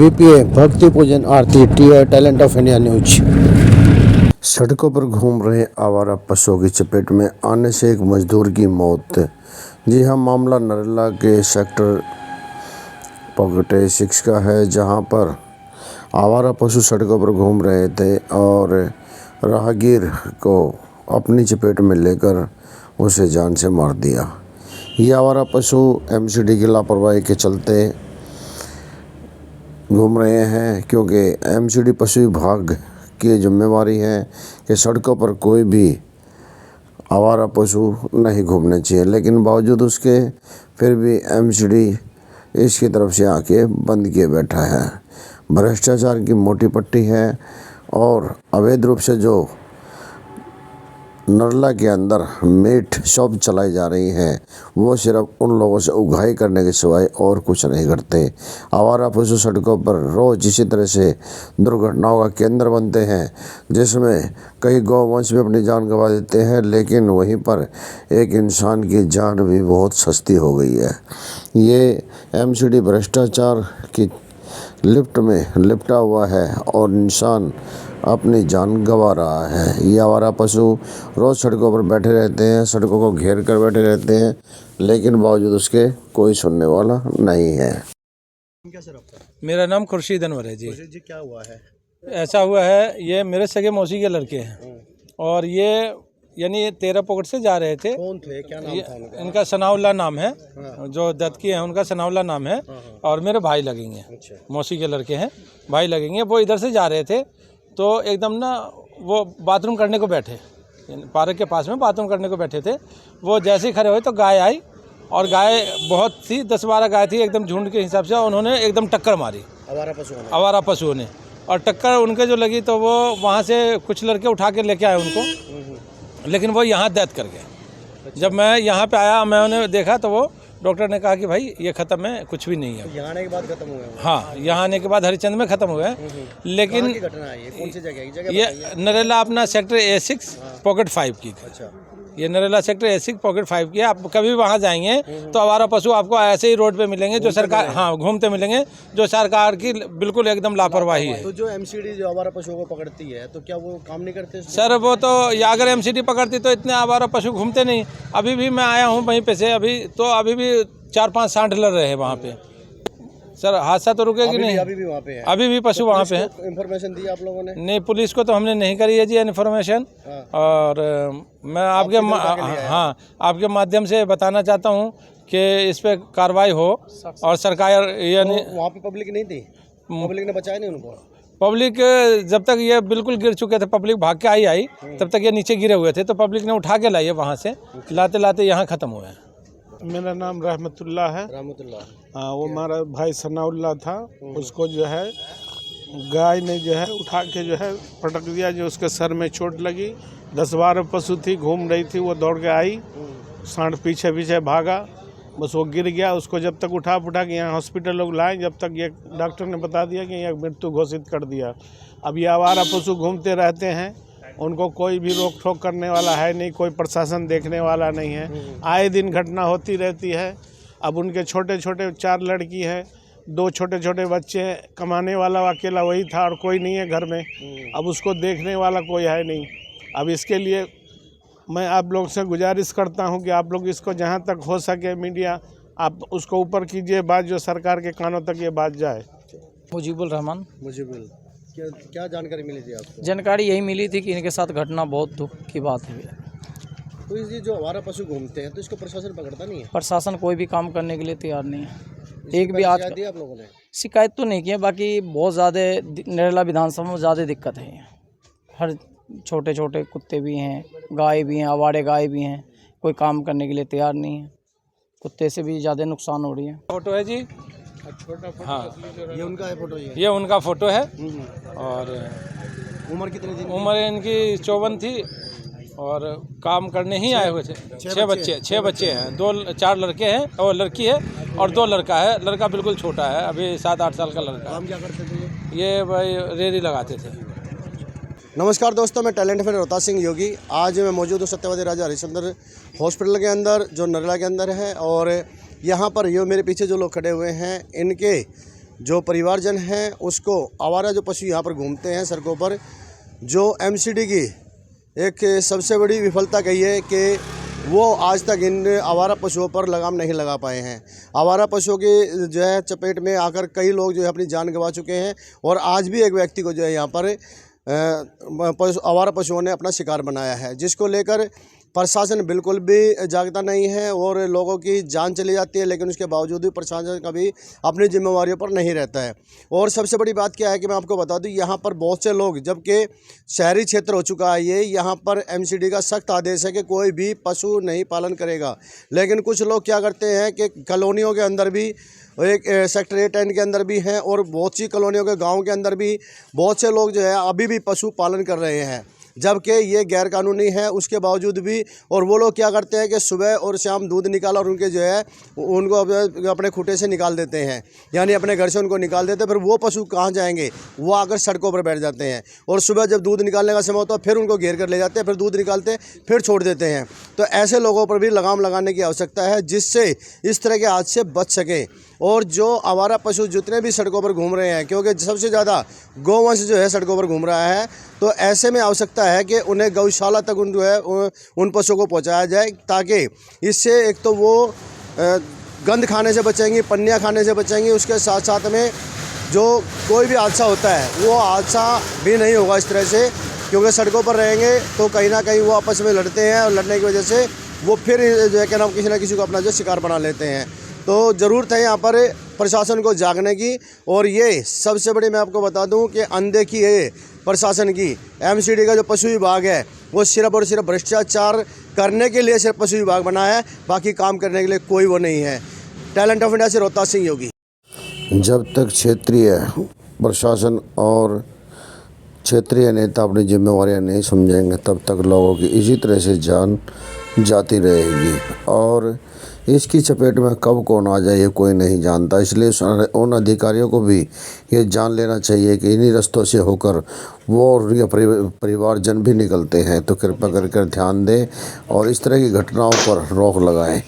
VPA भक्ति पूजन आरती TR talent of India news. सड़कों पर घूम रहे आवारा पशुओं की चपेट में आने से एक मजदूर की मौत। जी हाँ, मामला नरेला के सेक्टर पॉकेट 6 का है, जहां पर आवारा पशु सड़कों पर घूम रहे थे और राहगीर को अपनी चपेट में लेकर उसे जान से मार दिया। ये आवारा पशु MCD की लापरवाही के चलते घूम रहे हैं, क्योंकि MCD पशु विभाग की जिम्मेवारी है कि सड़कों पर कोई भी आवारा पशु नहीं घूमने चाहिए, लेकिन बावजूद उसके फिर भी MCD इसकी तरफ से आके बंद किए बैठा है। भ्रष्टाचार की मोटी पट्टी है और अवैध रूप से जो नरला के अंदर मीट शॉप चलाई जा रही हैं, वो सिर्फ उन लोगों से उगाही करने के सिवाय और कुछ नहीं करते। आवारा पशु सड़कों पर रोज़ इसी तरह से दुर्घटनाओं का केंद्र बनते हैं, जिसमें कई गौवंश भी अपनी जान गंवा देते हैं, लेकिन वहीं पर एक इंसान की जान भी बहुत सस्ती हो गई है। ये MCD भ्रष्टाचार की लिफ्ट में लिपटा हुआ है और इंसान अपनी जान गंवा रहा है। ये आवारा पशु रोज़ सड़कों पर बैठे रहते हैं, सड़कों को घेर कर बैठे रहते हैं, लेकिन बावजूद उसके कोई सुनने वाला नहीं है। क्या सर आपका? मेरा नाम खुर्शीद अनवर है जी। खुर्शीद जी, क्या हुआ है? ऐसा हुआ है, ये मेरे सगे मौसी के लड़के हैं और ये यानी 13 पॉकेट से जा रहे थे। कौन थे, क्या नाम था उनका? इनका सनाउल्ला नाम है, जो दत्त हैं उनका सनाउल्ला नाम है और मेरे भाई लगेंगे। अच्छा। मौसी के लड़के हैं, भाई लगेंगे। वो इधर से जा रहे थे तो एकदम ना वो बाथरूम करने को बैठे, पार्क के पास में बाथरूम करने को बैठे थे। वो जैसे ही खड़े हुए तो गाय आई और गाय बहुत थी, 10-12 गाय थी एकदम झुंड के हिसाब से। उन्होंने एकदम टक्कर मारी आवारा पशुओं ने, और टक्कर उनके जो लगी तो वो वहाँ से कुछ लड़के उठा के लेके आए उनको, लेकिन वो यहाँ डेथ कर गए। जब मैं यहाँ पे आया, मैं उन्हें देखा तो वो डॉक्टर ने कहा कि भाई ये ख़त्म है, कुछ भी नहीं है। यहाँ आने के बाद खत्म हुए? हाँ, यहाँ आने के बाद हरिचंद में ख़त्म हुए। लेकिन घटना है ये कौन सी जगह? ये नरेला अपना सेक्टर A6 पॉकेट 5 की। अच्छा। ये नरेला सेक्टर A6 पॉकेट 5 की है। आप कभी वहाँ जाएंगे तो आवारा पशु आपको ऐसे ही रोड पे मिलेंगे, जो सरकार घूमते मिलेंगे, जो सरकार की बिल्कुल एकदम लापरवाही है। तो जो MCD जो आवारा पशुओं को पकड़ती है, तो क्या वो काम नहीं करते? सर वो तो अगर MCD पकड़ती तो इतने आवारा पशु घूमते नहीं। अभी भी मैं आया हूँ वहीं पे से, अभी भी 4-5 सांड लड़ रहे हैं वहाँ पे। सर हादसा तो रुकेगी नहीं। अभी भी वहाँ पे है? अभी भी पशु वहाँ पे है। इन्फॉर्मेशन दी आप लोगों ने? नहीं, पुलिस को तो हमने नहीं करी है जी इन्फॉर्मेशन। और मैं आपके माध्यम से बताना चाहता हूँ कि इस पे कार्रवाई हो और सरकार यानी वहाँ पे पब्लिक नहीं थी? पब्लिक ने बचाया नहीं उनको? पब्लिक जब तक ये बिल्कुल गिर चुके थे, पब्लिक भाग के आई तब तक ये नीचे गिरे हुए थे, तो पब्लिक ने उठा के लाई है वहाँ से, लाते लाते यहाँ ख़त्म हुए हैं। मेरा नाम रहमतुल्लाह है। हाँ, वो हमारा भाई सनाउल्ला था। उसको जो है गाय ने जो है उठा के जो है पटक दिया, जो उसके सर में चोट लगी। 10-12 पशु थी, घूम रही थी, वो दौड़ के आई, सांड पीछे पीछे भागा, बस वो गिर गया। उसको जब तक उठा के यहाँ हॉस्पिटल लोग लाए, जब तक ये डॉक्टर ने बता दिया कि यह मृत्यु घोषित कर दिया। अब ये आवारा पशु घूमते रहते हैं, उनको कोई भी रोक टोक करने वाला है नहीं, कोई प्रशासन देखने वाला नहीं है। आए दिन घटना होती रहती है। अब उनके छोटे छोटे 4 लड़की है, 2 छोटे छोटे बच्चे, कमाने वाला अकेला वही था और कोई नहीं है घर में। अब उसको देखने वाला कोई है नहीं। अब इसके लिए मैं आप लोग से गुजारिश करता हूं कि आप लोग इसको जहां तक हो सके मीडिया, आप उसको ऊपर कीजिए बात, जो सरकार के कानों तक ये बात जाए। मुजीबुल रहमान। क्या जानकारी मिली थी आपको? जानकारी यही मिली थी कि इनके साथ घटना बहुत दुख की बात हुई है। तो ये जो आवारा पशु घूमते हैं, तो इसको प्रशासन पकड़ता नहीं है? प्रशासन कोई भी काम करने के लिए तैयार नहीं है। एक भी आज दी आप लोगों ने? शिकायत तो नहीं की है, बाकी बहुत ज़्यादा नरेला विधानसभा में ज़्यादा दिक्कत है। हर छोटे छोटे कुत्ते भी हैं, गाय भी हैं, आवारे गाय भी हैं, कोई काम करने के लिए तैयार नहीं है। कुत्ते से भी ज़्यादा नुकसान हो रही है। फोटो है जी। हाँ, ये उनका है फोटो? ये उनका फोटो है। और उम्र कितनी थी? उम्र इनकी 54 थी और काम करने ही आए हुए थे। 6 बच्चे हैं, 4 लड़के हैं और लड़की है, और 2 लड़का है। लड़का बिल्कुल छोटा है, अभी 7-8 साल का लड़का। काम क्या करते थे ये भाई रेडी लगाते थे। नमस्कार दोस्तों, मैं टैलेंट फैन रोहतास सिंह योगी। आज मैं मौजूद हूँ सत्यवादी राजा हरिश्चंद्र हॉस्पिटल के अंदर, जो नरेला के अंदर है। और यहाँ पर ये मेरे पीछे जो लोग खड़े हुए हैं, इनके जो परिवारजन हैं उसको आवारा जो पशु यहाँ पर घूमते हैं सड़कों पर, जो एमसीडी की एक सबसे बड़ी विफलता कही है कि वो आज तक इन आवारा पशुओं पर लगाम नहीं लगा पाए हैं। आवारा पशुओं की जो है चपेट में आकर कई लोग जो है अपनी जान गंवा चुके हैं और आज भी एक व्यक्ति को जो है यहाँ पर आवारा पशुओं ने अपना शिकार बनाया है, जिसको लेकर प्रशासन बिल्कुल भी जागता नहीं है और लोगों की जान चली जाती है, लेकिन उसके बावजूद भी प्रशासन कभी अपनी जिम्मेवारियों पर नहीं रहता है। और सबसे बड़ी बात क्या है कि मैं आपको बता दूं, यहाँ पर बहुत से लोग, जबकि शहरी क्षेत्र हो चुका है ये, यहाँ पर एमसीडी का सख्त आदेश है कि कोई भी पशु नहीं पालन करेगा, लेकिन कुछ लोग क्या करते हैं कि कॉलोनियों के अंदर भी, एक सेक्टर 8 के अंदर भी हैं और बहुत सी कॉलोनियों के गाँव के अंदर भी बहुत से लोग जो है अभी भी पशु पालन कर रहे हैं, जबकि ये गैर कानूनी है। उसके बावजूद भी और वो लोग क्या करते हैं कि सुबह और शाम दूध निकाला और उनके जो है उनको अपने खूटे से निकाल देते हैं, यानी अपने घर से उनको निकाल देते हैं। फिर वो पशु कहाँ जाएंगे, वो आकर सड़कों पर बैठ जाते हैं और सुबह जब दूध निकालने का समय होता है फिर उनको घेर कर ले जाते हैं, फिर दूध निकालते फिर छोड़ देते हैं। तो ऐसे लोगों पर भी लगाम लगाने की आवश्यकता है, जिससे इस तरह के हादसे से बच सके। और जो आवारा पशु जितने भी सड़कों पर घूम रहे हैं, क्योंकि सबसे ज़्यादा गौवंश जो है सड़कों पर घूम रहा है, तो ऐसे में आवश्यकता है कि उन्हें गौशाला तक उन जो है उन पशुओं को पहुंचाया जाए, ताकि इससे एक तो वो गंद खाने से बचेंगी, पन्नियाँ खाने से बचेंगी, उसके साथ साथ में जो कोई भी हादसा होता है वो हादसा भी नहीं होगा इस तरह से, क्योंकि सड़कों पर रहेंगे तो कहीं ना कहीं वो आपस में लड़ते हैं और लड़ने की वजह से वो फिर जो है क्या नाम किसी ना किसी को अपना जो शिकार बना लेते हैं। तो ज़रूरत है यहाँ पर प्रशासन को जागने की। और ये सबसे बड़ी मैं आपको बता दूं कि अनदेखी है प्रशासन की। एमसीडी का जो पशु विभाग है वो सिर्फ और सिर्फ भ्रष्टाचार करने के लिए सिर्फ पशु विभाग बना है, बाकी काम करने के लिए कोई वो नहीं है। टैलेंट ऑफ इंडिया से रोहतास सिंह योगी। जब तक क्षेत्रीय प्रशासन और क्षेत्रीय नेता अपनी जिम्मेवारियां नहीं समझेंगे, तब तक लोगों की इसी तरह से जान जाती रहेगी और इसकी चपेट में कब कौन आ जाए ये कोई नहीं जानता। इसलिए उन अधिकारियों को भी ये जान लेना चाहिए कि इन्हीं रास्तों से होकर वो और या परिवारजन भी निकलते हैं। तो कृपया करके ध्यान दें और इस तरह की घटनाओं पर रोक लगाएं।